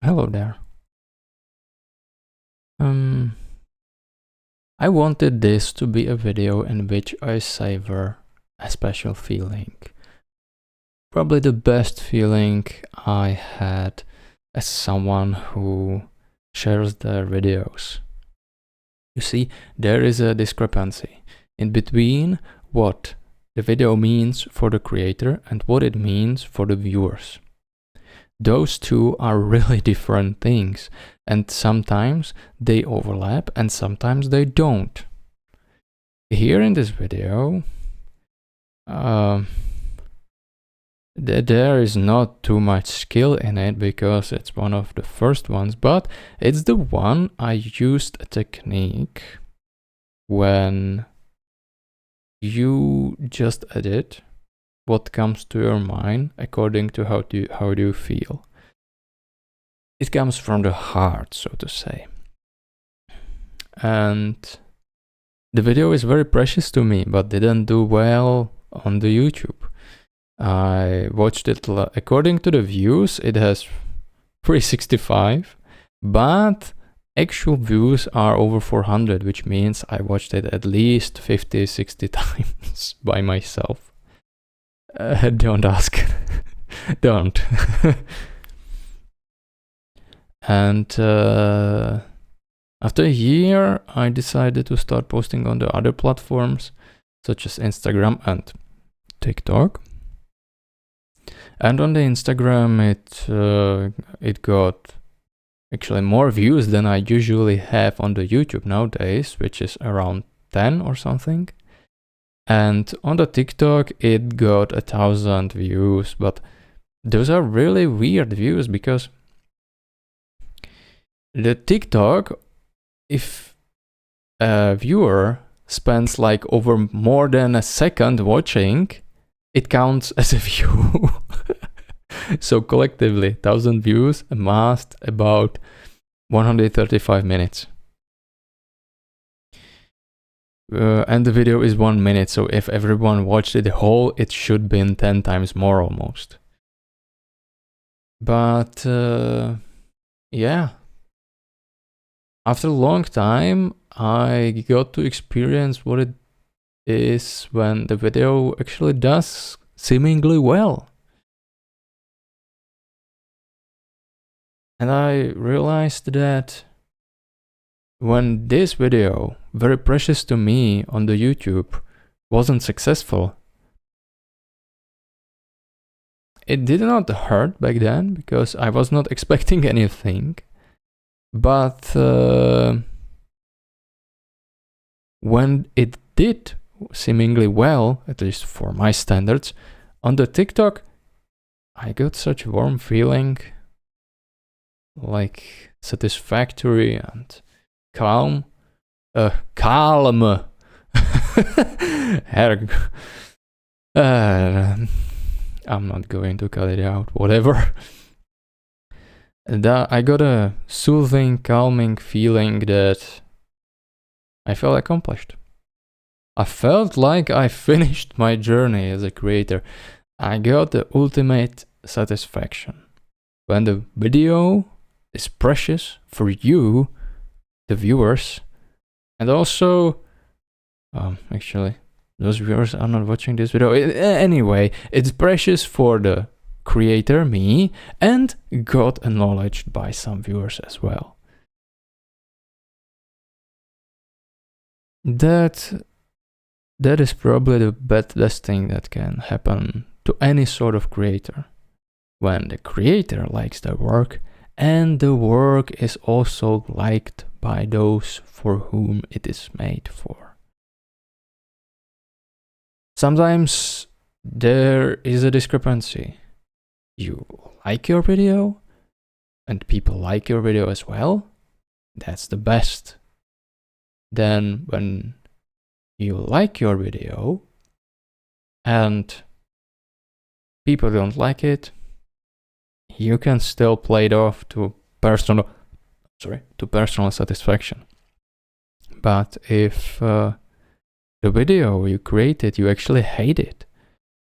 Hello there. I wanted this to be a video in which I savor a special feeling. Probably the best feeling I had as someone who shares their videos. You see, there is a discrepancy in between what the video means for the creator and what it means for the viewers. Those two are really different things, and sometimes they overlap and sometimes they don't. Here in this video, there is not too much skill in it because it's one of the first ones, but it's the one I used a technique when you just edit what comes to your mind according to how do you feel. It comes from the heart, so to say. And the video is very precious to me, but didn't do well on the YouTube. I watched it according to the views, it has 365, but actual views are over 400, which means I watched it at least 50-60 times by myself. Don't ask. Don't. And after a year, I decided to start posting on the other platforms, such as Instagram and TikTok. And on the Instagram, it got actually more views than I usually have on the YouTube nowadays, which is around 10 or something. And on the TikTok, it got 1,000 views, but those are really weird views because the TikTok, if a viewer spends like over more than a second watching, it counts as a view. So collectively, 1,000 views amassed about 135 minutes. And the video is 1 minute, so if everyone watched it whole, it should be 10 times more almost. But yeah, after a long time, I got to experience what it is when the video actually does seemingly well. And I realized that when this video, very precious to me on the YouTube, wasn't successful, it did not hurt back then because I was not expecting anything. But when it did seemingly well, at least for my standards, on the TikTok, I got such a warm feeling, like satisfactory and calm. Calm. I'm not going to cut it out, whatever. I got a soothing, calming feeling that I felt accomplished. I felt like I finished my journey as a creator. I got the ultimate satisfaction. When the video is precious for you, the viewers, and also, actually, those viewers are not watching this video. Anyway, it's precious for the creator, me, and got acknowledged by some viewers as well. That is probably the best thing that can happen to any sort of creator. When the creator likes their work, and the work is also liked by those for whom it is made for. Sometimes there is a discrepancy. You like your video, and people like your video as well. That's the best. Then when you like your video, and people don't like it, you can still play it off to personal satisfaction. But if the video you created, you actually hate it,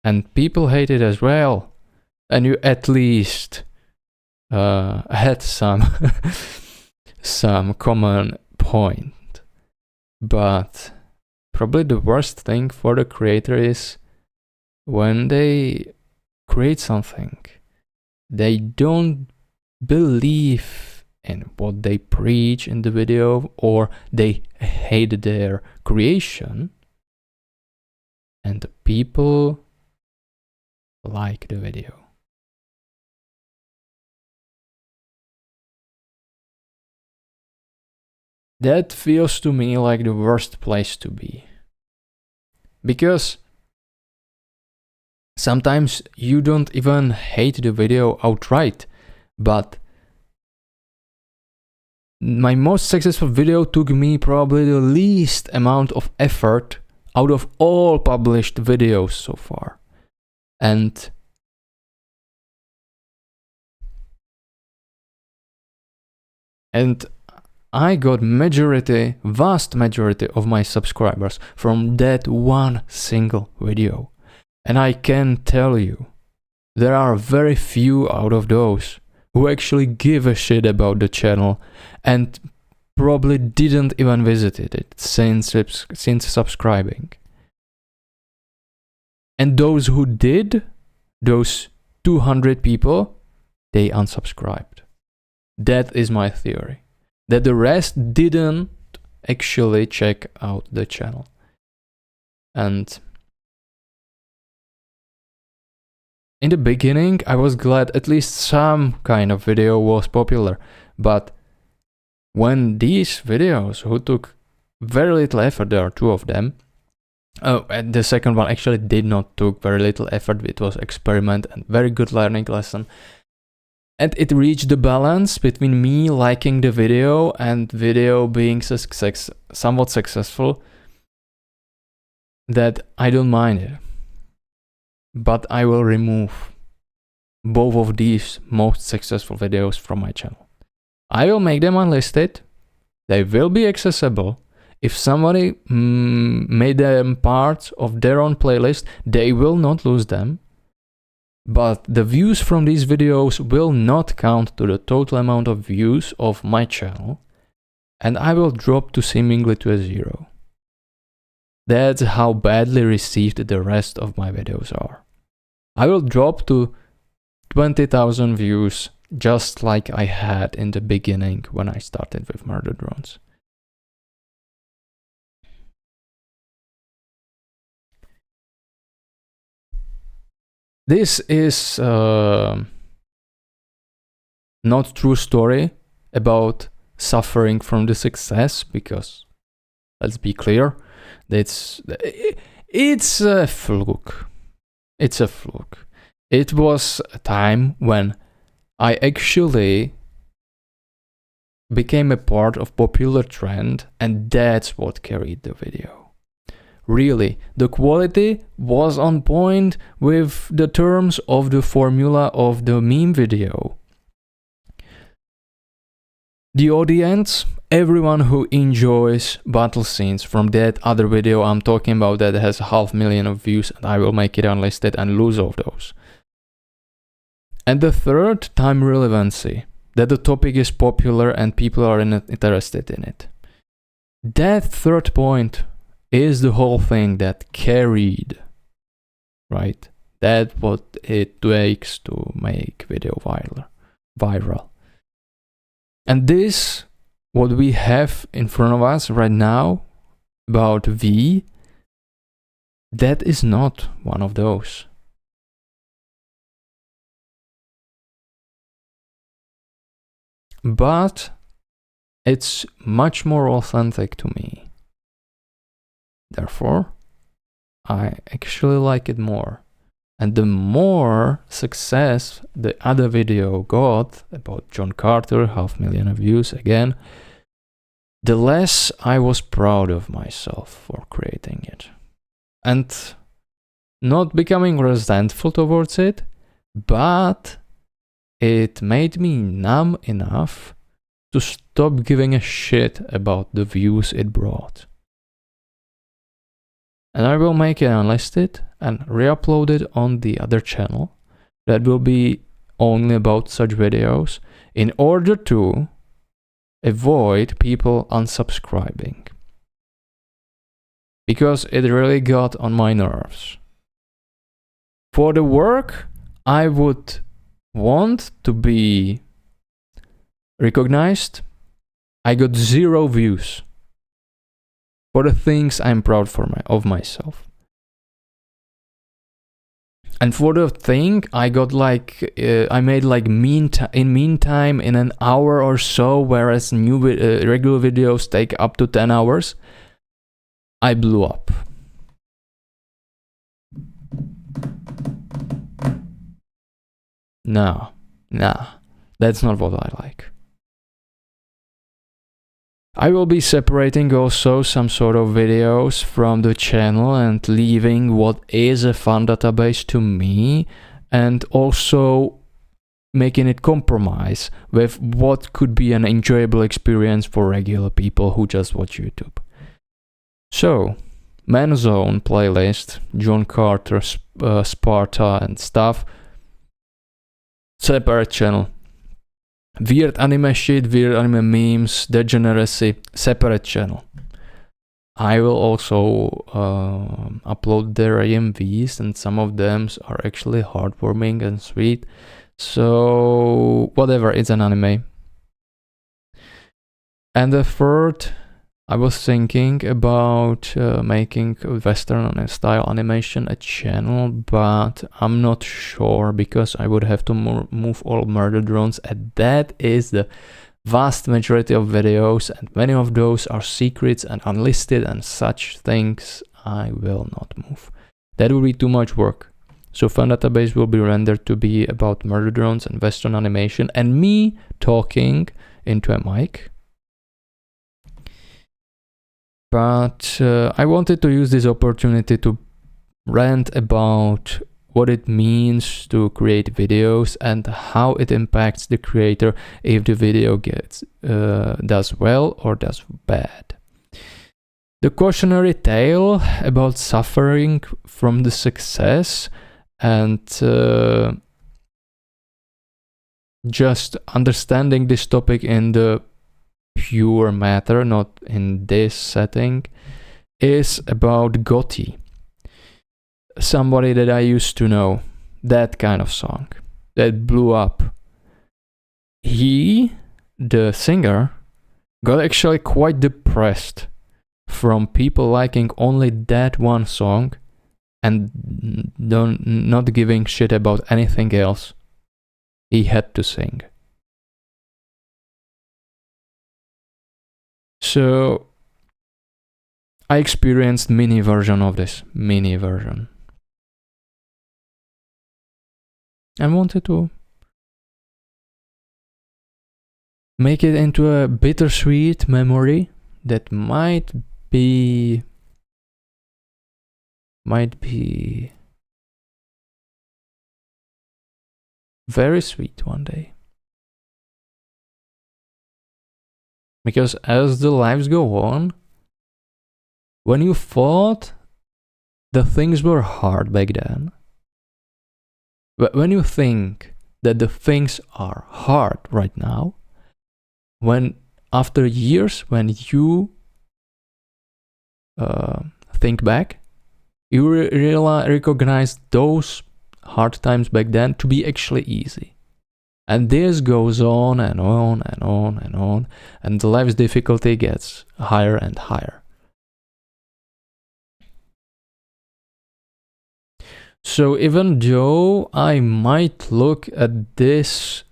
and people hate it as well, and you at least had some some common point. But probably the worst thing for the creator is when they create something, they don't believe in what they preach in the video, or they hate their creation, and the people like the video. That feels to me like the worst place to be. Because sometimes you don't even hate the video outright, but my most successful video took me probably the least amount of effort out of all published videos so far. And I got vast majority of my subscribers from that one single video. And I can tell you, there are very few out of those who actually give a shit about the channel and probably didn't even visit it since subscribing. And those who did, those 200 people, they unsubscribed. That is my theory. That the rest didn't actually check out the channel. And in the beginning, I was glad at least some kind of video was popular. But when these videos who took very little effort, there are two of them. Oh, and the second one actually did not took very little effort. It was experiment and very good learning lesson. And it reached the balance between me liking the video and video being somewhat successful, that I don't mind it. But I will remove both of these most successful videos from my channel. I will make them unlisted. They will be accessible. If somebody made them part of their own playlist, they will not lose them. But the views from these videos will not count to the total amount of views of my channel, and I will drop to seemingly to a zero. That's how badly received the rest of my videos are. I will drop to 20,000 views, just like I had in the beginning when I started with Murder Drones. This is not true story about suffering from the success, because let's be clear, it's a fluke. It's a fluke. It was a time when I actually became a part of popular trend, and that's what carried the video. Really, the quality was on point with the terms of the formula of the meme video. The audience, everyone who enjoys battle scenes from that other video I'm talking about that has 500,000 of views, and I will make it unlisted and lose all those. And the third, time relevancy, that the topic is popular and people are interested in it. That third point is the whole thing that carried, right? That's what it takes to make video viral. And this, what we have in front of us right now about V, that is not one of those. But it's much more authentic to me. Therefore, I actually like it more. And the more success the other video got about John Carter, 500,000 views again, the less I was proud of myself for creating it. And not becoming resentful towards it, but it made me numb enough to stop giving a shit about the views it brought. And I will make it unlisted and re-upload it on the other channel that will be only about such videos in order to avoid people unsubscribing. Because it really got on my nerves. For the work, I would want to be recognized. I got 0 views. For the things I'm proud of myself. And for the thing, I got like, I made like meantime in an hour or so, whereas regular videos take up to 10 hours. I blew up. Nah, that's not what I like. I will be separating also some sort of videos from the channel and leaving what is a fun database to me, and also making it compromise with what could be an enjoyable experience for regular people who just watch YouTube. So, Manzone playlist, John Carter, Sparta and stuff, separate channel. Weird anime shit, weird anime memes, degeneracy, separate channel. I will also upload their AMVs, and some of them are actually heartwarming and sweet. So, whatever, it's an anime. And the third, I was thinking about making Western style animation a channel, but I'm not sure because I would have to move all murder drones, and that is the vast majority of videos, and many of those are secrets and unlisted and such things I will not move. That will be too much work. So fun database will be rendered to be about murder drones and Western animation and me talking into a mic. But I wanted to use this opportunity to rant about what it means to create videos and how it impacts the creator if the video does well or does bad. The cautionary tale about suffering from the success and just understanding this topic in the pure matter, not in this setting, is about Gotye. Somebody that I used to know, that kind of song that blew up. He, the singer, got actually quite depressed from people liking only that one song and not giving shit about anything else. He had to sing. So I experienced mini version of this, mini version. I wanted to make it into a bittersweet memory that might be very sweet one day. Because as the lives go on, when you thought the things were hard back then, when you think that the things are hard right now, when after years, when you think back, you recognize those hard times back then to be actually easy. And this goes on and on and on and on, and the life's difficulty gets higher and higher. So even though I might look at this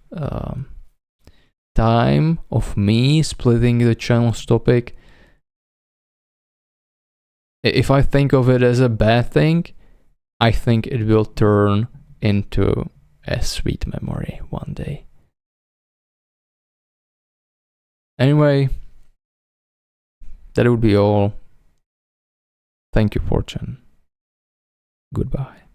time of me splitting the channel's topic, if I think of it as a bad thing, I think it will turn into a sweet memory one day. Anyway, that would be all. Thank you, Fortune. Goodbye.